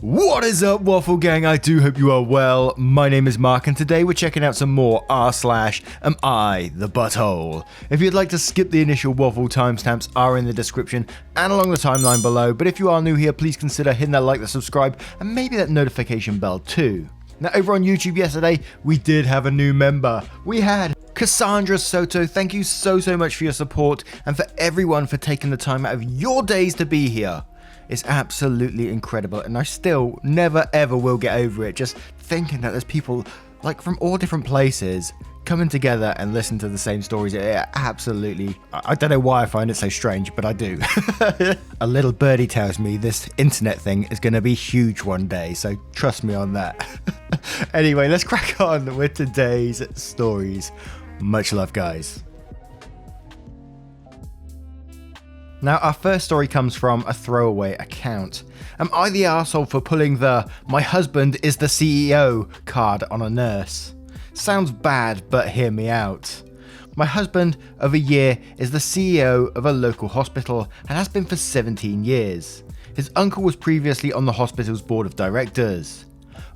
What is up, Waffle Gang? I do hope you are well. My name is Mark, and today we're checking out some more r/Am I the Butthole? If you'd like to skip the initial Waffle, timestamps are in the description and along the timeline below, but if you are new here, please consider hitting that like, that subscribe, and maybe that notification bell too. Now, over on YouTube yesterday, we did have a new member. We had Cassandra Soto. Thank you so much for your support, and for everyone for taking the time out of your days to be here. It's absolutely incredible, and I still never ever will get over it, just thinking that there's people like from all different places coming together and listen to the same stories. Absolutely, I don't know why I find it so strange, but I do. A little birdie tells me this internet thing is going to be huge one day, so trust me on that. Anyway, let's crack on with today's stories. Much love, guys. Now, our first story comes from a throwaway account. Am I the arsehole for pulling the "my husband is the CEO" card on a nurse? Sounds bad, but hear me out. My husband of a year is the CEO of a local hospital and has been for 17 years. His uncle was previously on the hospital's board of directors.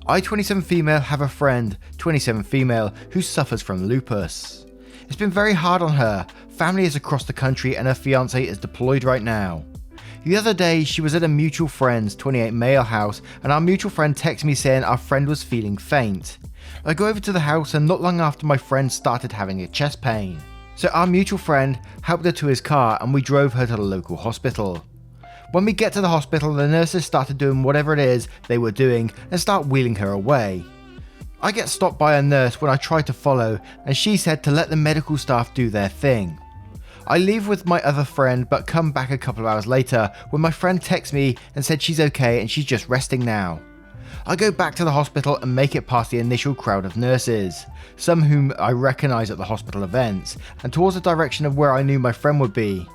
I, 27 female, have a friend, 27 female, who suffers from lupus. It's been very hard on her. Family is across the country and her fiance is deployed right now. The other day, she was at a mutual friend's, 28 male, house, and our mutual friend texted me saying our friend was feeling faint. I go over to the house, and not long after, my friend started having a chest pain. So our mutual friend helped her to his car and we drove her to the local hospital. When we get to the hospital, the nurses started doing whatever it is they were doing and start wheeling her away. I get stopped by a nurse when I try to follow, and she said to let the medical staff do their thing. I leave with my other friend, but come back a couple of hours later when my friend texts me and said she's okay and she's just resting now. I go back to the hospital and make it past the initial crowd of nurses, some whom I recognise at the hospital events, and towards the direction of where I knew my friend would be.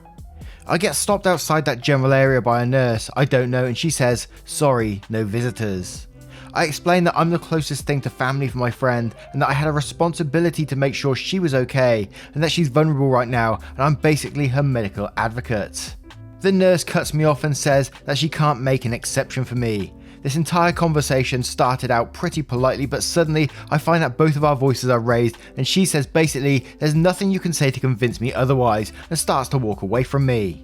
I get stopped outside that general area by a nurse I don't know, and she says, "Sorry, no visitors." I explained that I'm the closest thing to family for my friend and that I had a responsibility to make sure she was okay and that she's vulnerable right now, and I'm basically her medical advocate. The nurse cuts me off and says that she can't make an exception for me. This entire conversation started out pretty politely, but suddenly I find that both of our voices are raised, and she says basically there's nothing you can say to convince me otherwise, and starts to walk away from me.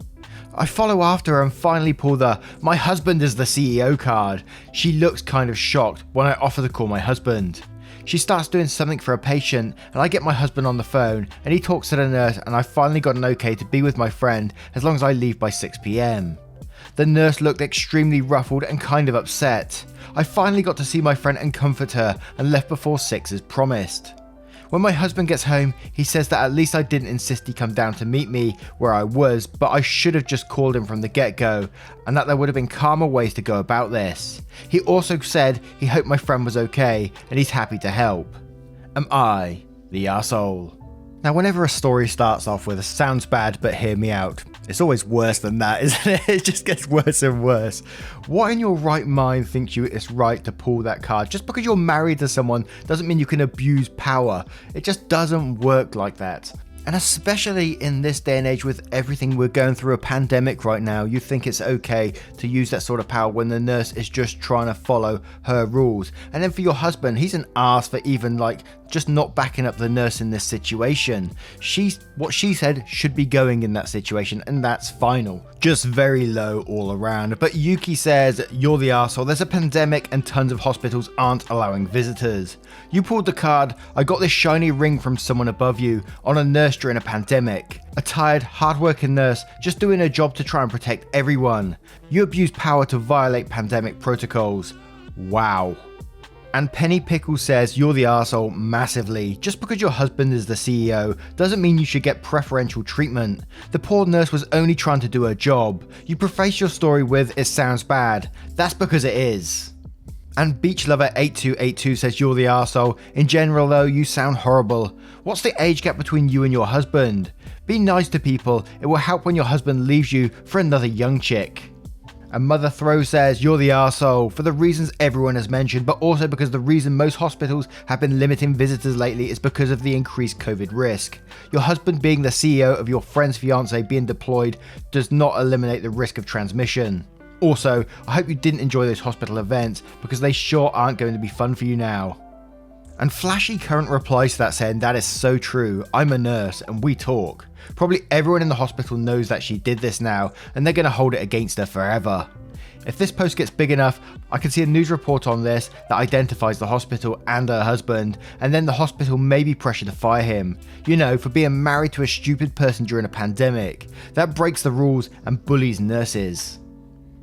I follow after her and finally pull the "my husband is the CEO" card. She looks kind of shocked when I offer to call my husband. She starts doing something for a patient, and I get my husband on the phone and he talks to the nurse, and I finally got an okay to be with my friend as long as I leave by 6 PM. The nurse looked extremely ruffled and kind of upset. I finally got to see my friend and comfort her and left before 6 as promised. When my husband gets home, he says that at least I didn't insist he come down to meet me where I was, but I should have just called him from the get-go, and that there would have been calmer ways to go about this. He also said he hoped my friend was okay, and he's happy to help. Am I the arsehole? Now, whenever a story starts off with "sounds bad, but hear me out," it's always worse than that, isn't it? It just gets worse and worse. What in your right mind thinks you it's right to pull that card? Just because you're married to someone doesn't mean you can abuse power. It just doesn't work like that. And especially in this day and age with everything we're going through, a pandemic right now, you think it's okay to use that sort of power when the nurse is just trying to follow her rules. And then for your husband, he's an arse for even just not backing up the nurse in this situation. What she said should be going in that situation, and that's final. Just very low all around. But Yuki says, "You're the arsehole. There's a pandemic and tons of hospitals aren't allowing visitors. You pulled the card, I got this shiny ring from someone above you on a nurse during a pandemic. A tired, hard-working nurse just doing her job to try and protect everyone. You abuse power to violate pandemic protocols. Wow." And Penny Pickle says, "You're the arsehole massively. Just because your husband is the CEO doesn't mean you should get preferential treatment. The poor nurse was only trying to do her job. You preface your story with 'it sounds bad.' That's because it is." And Beachlover8282 says, "You're the arsehole. In general though, you sound horrible. What's the age gap between you and your husband? Be nice to people. It will help when your husband leaves you for another young chick." And Mother Throw says, "You're the arsehole for the reasons everyone has mentioned, but also because the reason most hospitals have been limiting visitors lately is because of the increased COVID risk. Your husband being the CEO of your friend's fiance being deployed does not eliminate the risk of transmission. Also, I hope you didn't enjoy those hospital events because they sure aren't going to be fun for you now. And Flashy Current replies to that saying, that is so true, I'm a nurse and we talk. Probably everyone in the hospital knows that she did this now and they're going to hold it against her forever. If this post gets big enough, I can see a news report on this that identifies the hospital and her husband, and then the hospital may be pressured to fire him. You know, for being married to a stupid person during a pandemic. That breaks the rules and bullies nurses.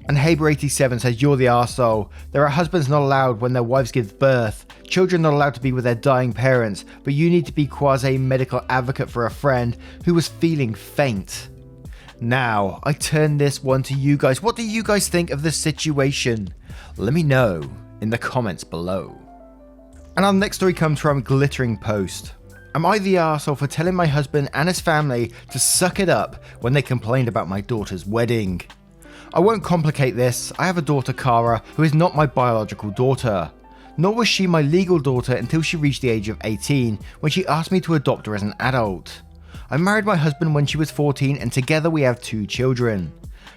And Haber87 says, you're the arsehole. There are husbands not allowed when their wives give birth, children not allowed to be with their dying parents, but you need to be quasi-medical advocate for a friend who was feeling faint. Now, I turn this one to you guys. What do you guys think of this situation? Let me know in the comments below. And our next story comes from Glittering Post. Am I the arsehole for telling my husband and his family to suck it up when they complained about my daughter's wedding? I won't complicate this. I have a daughter, Cara, who is not my biological daughter. Nor was she my legal daughter until she reached the age of 18, when she asked me to adopt her as an adult. I married my husband when she was 14 and together we have 2 children.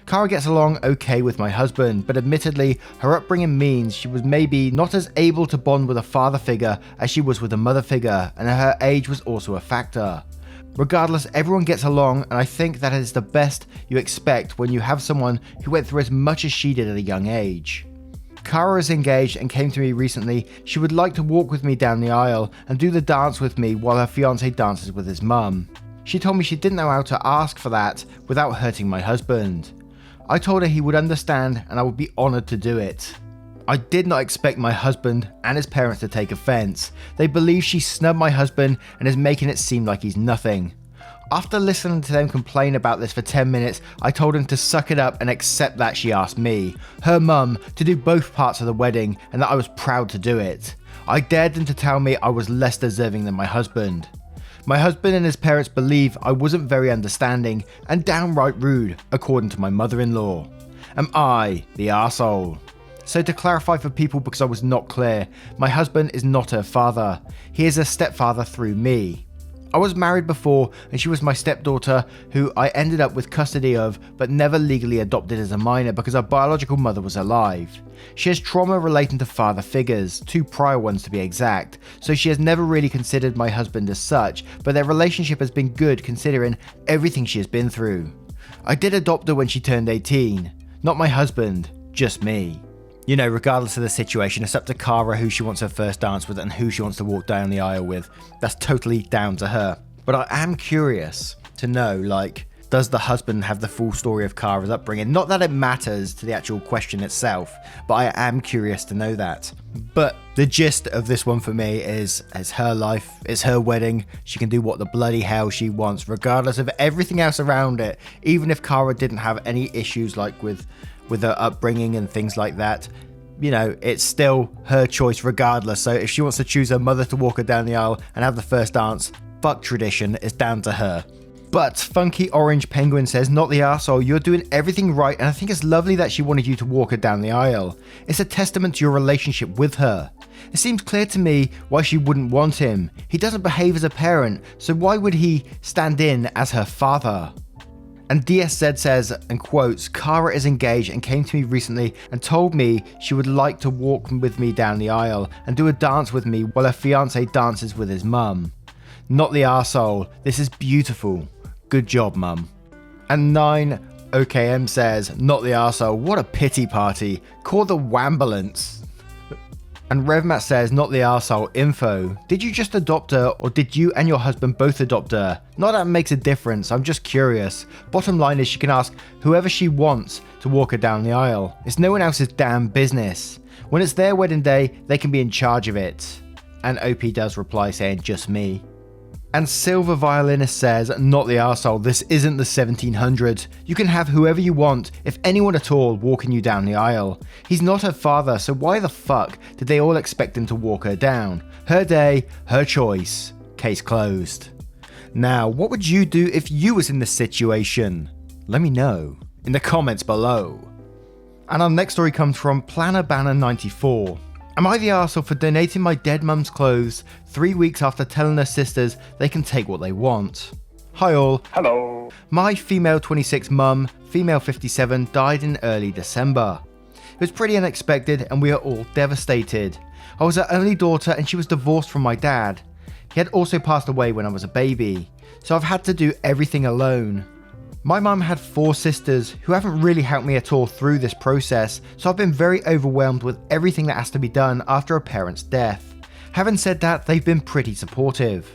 Cara gets along okay with my husband, but admittedly her upbringing means she was maybe not as able to bond with a father figure as she was with a mother figure, and her age was also a factor. Regardless, everyone gets along, and I think that is the best you expect when you have someone who went through as much as she did at a young age. Cara is engaged and came to me recently. She would like to walk with me down the aisle and do the dance with me while her fiance dances with his mum. She told me she didn't know how to ask for that without hurting my husband. I told her he would understand and I would be honoured to do it. I did not expect my husband and his parents to take offence. They believe she snubbed my husband and is making it seem like he's nothing. After listening to them complain about this for 10 minutes, I told him to suck it up and accept that she asked me, her mum, to do both parts of the wedding and that I was proud to do it. I dared them to tell me I was less deserving than my husband. My husband and his parents believe I wasn't very understanding and downright rude, according to my mother-in-law. Am I the arsehole? So to clarify for people because I was not clear, my husband is not her father. He is a stepfather through me. I was married before and she was my stepdaughter who I ended up with custody of but never legally adopted as a minor because her biological mother was alive. She has trauma relating to father figures, 2 prior ones to be exact, so she has never really considered my husband as such, but their relationship has been good considering everything she has been through. I did adopt her when she turned 18. Not my husband, just me. You know, regardless of the situation, it's up to Cara who she wants her first dance with and who she wants to walk down the aisle with. That's totally down to her. But I am curious to know, like, does the husband have the full story of Cara's upbringing? Not that it matters to the actual question itself, but I am curious to know that. But the gist of this one for me is, it's her life, it's her wedding, she can do what the bloody hell she wants, regardless of everything else around it. Even if Cara didn't have any issues like with her upbringing and things like that, you know, it's still her choice regardless. So if she wants to choose her mother to walk her down the aisle and have the first dance, fuck tradition, it's down to her. But Funky Orange Penguin says, not the arsehole, you're doing everything right and I think it's lovely that she wanted you to walk her down the aisle. It's a testament to your relationship with her. It seems clear to me why she wouldn't want him. He doesn't behave as a parent, so why would he stand in as her father? And DSZ says, and quotes, Cara is engaged and came to me recently and told me she would like to walk with me down the aisle and do a dance with me while her fiance dances with his mum. Not the arsehole, this is beautiful. Good job, mum. And 9OKM says, not the arsehole, what a pity party. Call the wambulance. And RevMat says, not the arsehole, info. Did you just adopt her or did you and your husband both adopt her? Not that it makes a difference, I'm just curious. Bottom line is she can ask whoever she wants to walk her down the aisle. It's no one else's damn business. When it's their wedding day, they can be in charge of it. And OP does reply saying, just me. And Silver Violinist says, not the arsehole, this isn't the 1700s. You can have whoever you want, if anyone at all, walking you down the aisle. He's not her father, so why the fuck did they all expect him to walk her down? Her day, her choice. Case closed. Now, what would you do if you was in this situation? Let me know in the comments below. And our next story comes from Planner Banner 94. Am I the arsehole for donating my dead mum's clothes 3 weeks after telling her sisters they can take what they want? Hi all. Hello. My female 26 mum, female 57, died in early December. It was pretty unexpected and we are all devastated. I was her only daughter and she was divorced from my dad. He had also passed away when I was a baby, so I've had to do everything alone. My mum had 4 sisters who haven't really helped me at all through this process, so I've been very overwhelmed with everything that has to be done after a parent's death. Having said that, they've been pretty supportive.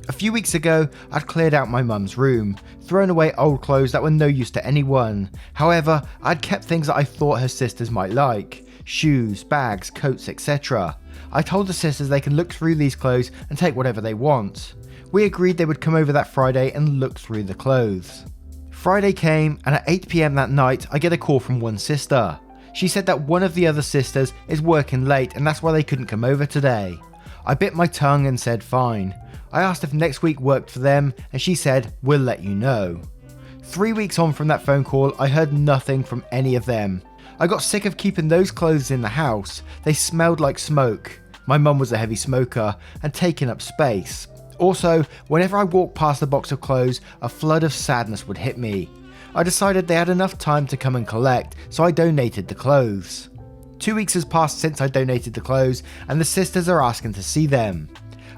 A few weeks ago, I'd cleared out my mum's room, thrown away old clothes that were no use to anyone. However, I'd kept things that I thought her sisters might like: shoes, bags, coats, etc. I told the sisters they can look through these clothes and take whatever they want. We agreed they would come over that Friday and look through the clothes. Friday came, and at 8 PM that night I get a call from one sister. She said that one of the other sisters is working late and that's why they couldn't come over today. I bit my tongue and said fine. I asked if next week worked for them and she said, "We'll let you know." 3 weeks on from that phone call, I heard nothing from any of them. I got sick of keeping those clothes in the house. They smelled like smoke. My mum was a heavy smoker and taking up space. Also, whenever I walked past the box of clothes, a flood of sadness would hit me. I decided they had enough time to come and collect, so I donated the clothes. 2 weeks has passed since I donated the clothes, and the sisters are asking to see them.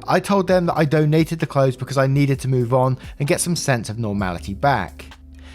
I told them that I donated the clothes because I needed to move on and get some sense of normality back.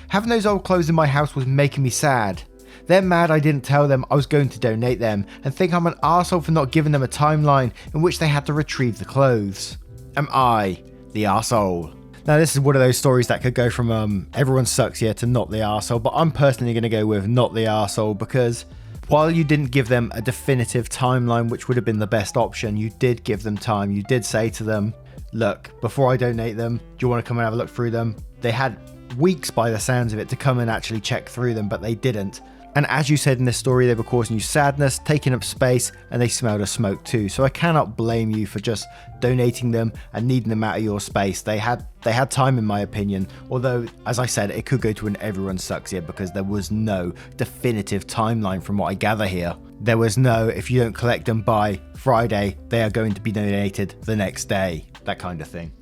Having those old clothes in my house was making me sad. They're mad I didn't tell them I was going to donate them and think I'm an arsehole for not giving them a timeline in which they had to retrieve the clothes. Am I the arsehole? Now this is one of those stories that could go from everyone sucks here to not the arsehole, but I'm personally going to go with not the arsehole because while you didn't give them a definitive timeline, which would have been the best option, you did give them time. You did say to them, look, before I donate them, do you want to come and have a look through them? They had weeks by the sounds of it to come and actually check through them, but they didn't. And as you said in this story, they were causing you sadness, taking up space, and they smelled of smoke too. So I cannot blame you for just donating them and needing them out of your space. They had time, in my opinion. Although, as I said, it could go to an everyone sucks here because there was no definitive timeline from what I gather here. There was no, if you don't collect them by Friday, they are going to be donated the next day. That kind of thing.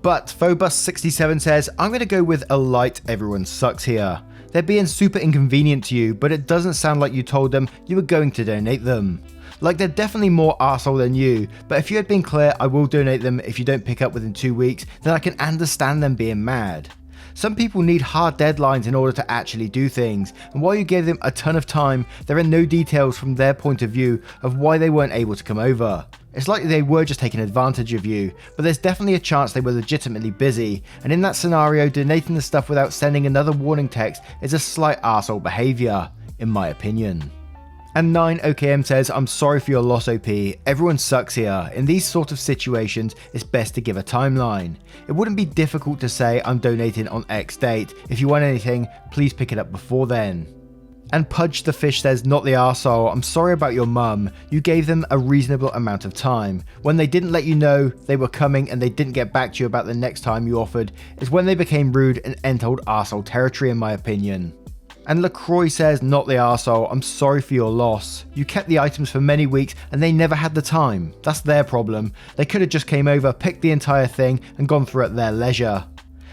But Phobus67 says, I'm going to go with a light everyone sucks here. They're being super inconvenient to you, but it doesn't sound like you told them you were going to donate them. Like, they're definitely more arsehole than you, but if you had been clear, I will donate them if you don't pick up within 2 weeks, then I can understand them being mad. Some people need hard deadlines in order to actually do things, and while you gave them a ton of time, there are no details from their point of view of why they weren't able to come over. It's likely they were just taking advantage of you, but there's definitely a chance they were legitimately busy, and in that scenario, donating the stuff without sending another warning text is a slight arsehole behaviour, in my opinion. And 9OKM says, I'm sorry for your loss, OP. Everyone sucks here. In these sort of situations, it's best to give a timeline. It wouldn't be difficult to say I'm donating on X date. If you want anything, please pick it up before then. And Pudge the Fish says, not the arsehole, I'm sorry about your mum. You gave them a reasonable amount of time. When they didn't let you know they were coming and they didn't get back to you about the next time you offered, is when they became rude and entered arsehole territory, in my opinion. And LaCroix says, not the arsehole, I'm sorry for your loss. You kept the items for many weeks and they never had the time. That's their problem. They could have just came over, picked the entire thing and gone through at their leisure.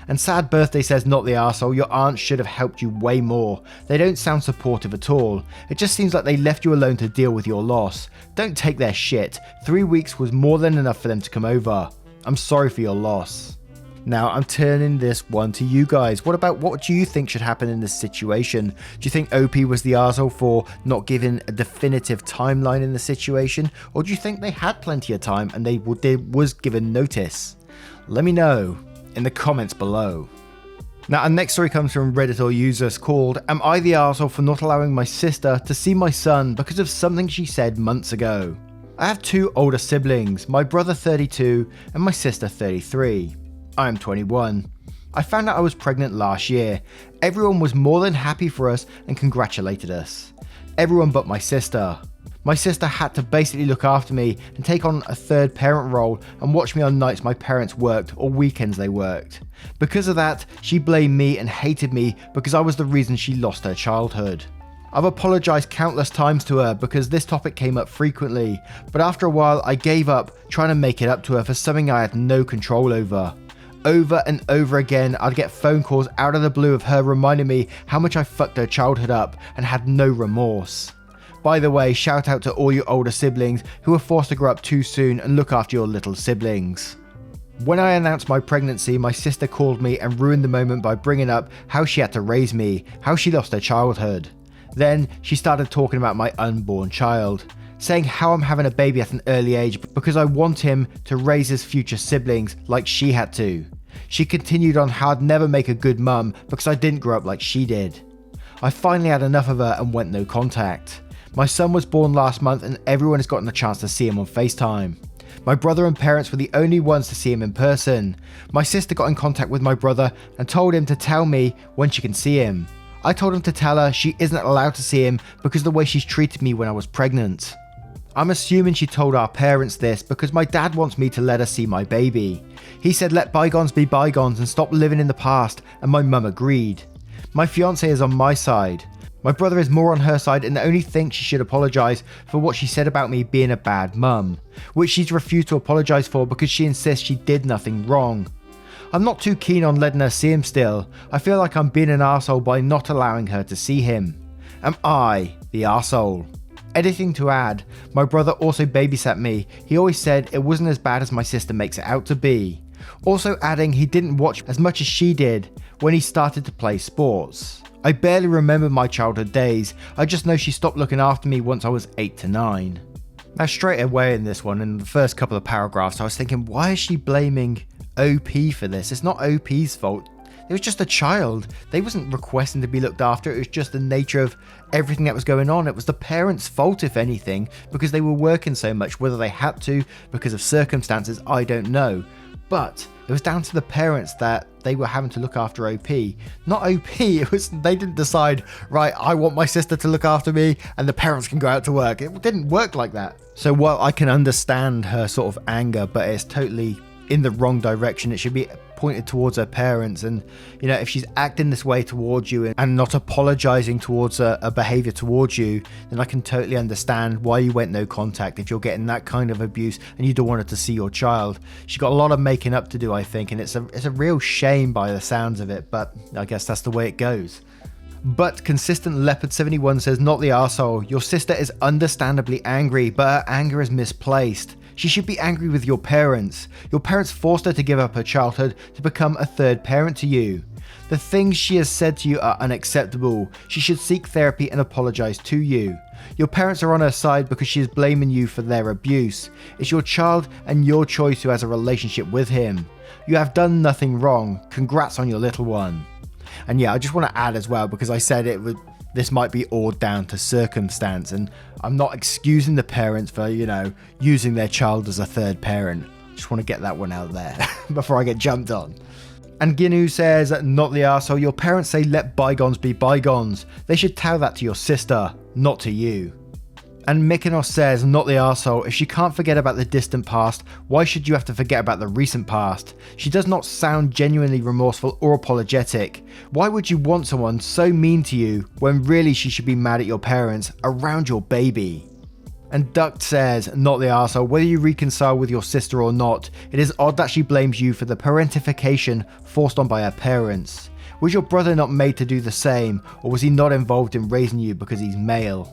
And Sad Birthday says, not the arsehole, your aunt should have helped you way more. They don't sound supportive at all. It just seems like they left you alone to deal with your loss. Don't take their shit. 3 weeks was more than enough for them to come over. I'm sorry for your loss. Now, I'm turning this one to you guys. What do you think should happen in this situation? Do you think OP was the arsehole for not giving a definitive timeline in the situation? Or do you think they had plenty of time and they was given notice? Let me know in the comments below. Now, our next story comes from Redditor users called, Am I the arsehole for not allowing my sister to see my son because of something she said months ago? I have 2 older siblings, my brother 32 and my sister 33. I am 21. I found out I was pregnant last year. Everyone was more than happy for us and congratulated us. Everyone but my sister. My sister had to basically look after me and take on a third parent role and watch me on nights my parents worked or weekends they worked. Because of that, she blamed me and hated me because I was the reason she lost her childhood. I've apologised countless times to her because this topic came up frequently, but after a while I gave up trying to make it up to her for something I had no control over. Over and over again, I'd get phone calls out of the blue of her reminding me how much I fucked her childhood up and had no remorse. By the way, shout out to all you older siblings who were forced to grow up too soon and look after your little siblings. When I announced my pregnancy, my sister called me and ruined the moment by bringing up how she had to raise me, how she lost her childhood. Then she started talking about my unborn child, saying how I'm having a baby at an early age because I want him to raise his future siblings like she had to. She continued on how I'd never make a good mum because I didn't grow up like she did. I finally had enough of her and went no contact. My son was born last month and everyone has gotten a chance to see him on FaceTime. My brother and parents were the only ones to see him in person. My sister got in contact with my brother and told him to tell me when she can see him. I told him to tell her she isn't allowed to see him because of the way she's treated me when I was pregnant. I'm assuming she told our parents this because my dad wants me to let her see my baby. He said let bygones be bygones and stop living in the past, and my mum agreed. My fiance is on my side. My brother is more on her side and only thinks she should apologise for what she said about me being a bad mum, which she's refused to apologise for because she insists she did nothing wrong. I'm not too keen on letting her see him still. I feel like I'm being an arsehole by not allowing her to see him. Am I the arsehole? Anything to add, my brother also babysat me. He always said it wasn't as bad as my sister makes it out to be. Also adding he didn't watch as much as she did when he started to play sports. I barely remember my childhood days, I just know she stopped looking after me once I was 8 to 9. Now straight away in this one, in the first couple of paragraphs, I was thinking, why is she blaming OP for this? It's not OP's fault. It was just a child. They wasn't requesting to be looked after. It was just the nature of everything that was going on. It was the parents' fault, if anything, because they were working so much. Whether they had to because of circumstances, I don't know. But it was down to the parents that they were having to look after OP. Not OP. It was they didn't decide, right, I want my sister to look after me and the parents can go out to work. It didn't work like that. So while I can understand her sort of anger, but it's totally in the wrong direction. It should be pointed towards her parents, and you know, if she's acting this way towards you and not apologizing towards a behavior towards you, then I can totally understand why you went no contact if you're getting that kind of abuse and you don't want her to see your child. She's got a lot of making up to do, I think, and it's a real shame by the sounds of it, but I guess that's the way it goes. But Consistent Leopard 71 says, not the arsehole. Your sister is understandably angry, but her anger is misplaced. She should be angry with your parents. Your parents forced her to give up her childhood to become a third parent to you. The things she has said to you are unacceptable. She should seek therapy and apologize to you. Your parents are on her side because she is blaming you for their abuse. It's your child and your choice who has a relationship with him. You have done nothing wrong. Congrats on your little one. And yeah, I just want to add as well, because I said this might be all down to circumstance, and I'm not excusing the parents for, you know, using their child as a third parent. Just want to get that one out there before I get jumped on. And Ginu says, not the arsehole. Your parents say let bygones be bygones. They should tell that to your sister, not to you. And Mykonos says, not the arsehole. If she can't forget about the distant past, why should you have to forget about the recent past? She does not sound genuinely remorseful or apologetic. Why would you want someone so mean to you when really she should be mad at your parents around your baby? And Duct says, not the arsehole. Whether you reconcile with your sister or not, it is odd that she blames you for the parentification forced on by her parents. Was your brother not made to do the same, or was he not involved in raising you because he's male?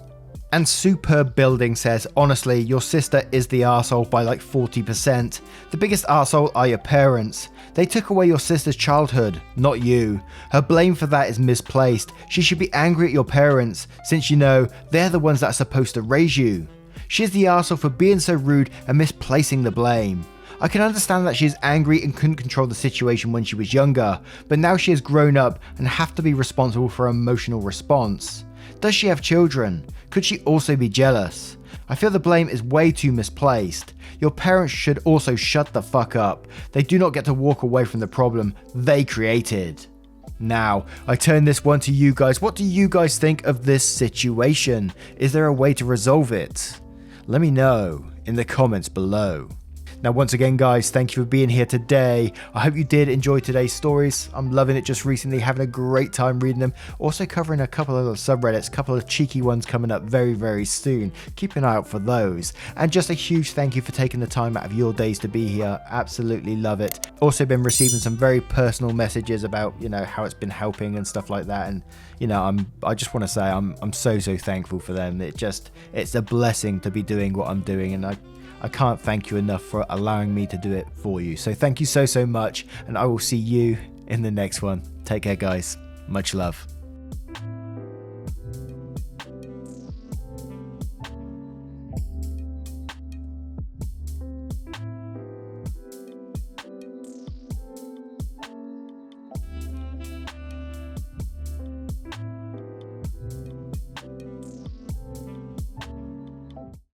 And Superb Building says, honestly, your sister is the arsehole by like 40%. The biggest arsehole are your parents. They took away your sister's childhood, not you. Her blame for that is misplaced. She should be angry at your parents, since you know they're the ones that are supposed to raise you. She's the arsehole for being so rude and misplacing the blame. I can understand that she is angry and couldn't control the situation when she was younger, but now she has grown up and have to be responsible for her emotional response. Does she have children? Could she also be jealous? I feel the blame is way too misplaced. Your parents should also shut the fuck up. They do not get to walk away from the problem they created. Now, I turn this one to you guys. What do you guys think of this situation? Is there a way to resolve it? Let me know in the comments below. Now, once again, guys, thank you for being here today. I hope you did enjoy today's stories. I'm loving it just recently, having a great time reading them. Also covering a couple of subreddits, a couple of cheeky ones coming up very, very soon. Keep an eye out for those. And just a huge thank you for taking the time out of your days to be here. Absolutely love it. Also been receiving some very personal messages about, how it's been helping and stuff like that. And, I just want to say I'm so thankful for them. It's a blessing to be doing what I'm doing, and I can't thank you enough for allowing me to do it for you. So thank you so much, and I will see you in the next one. Take care, guys. Much love.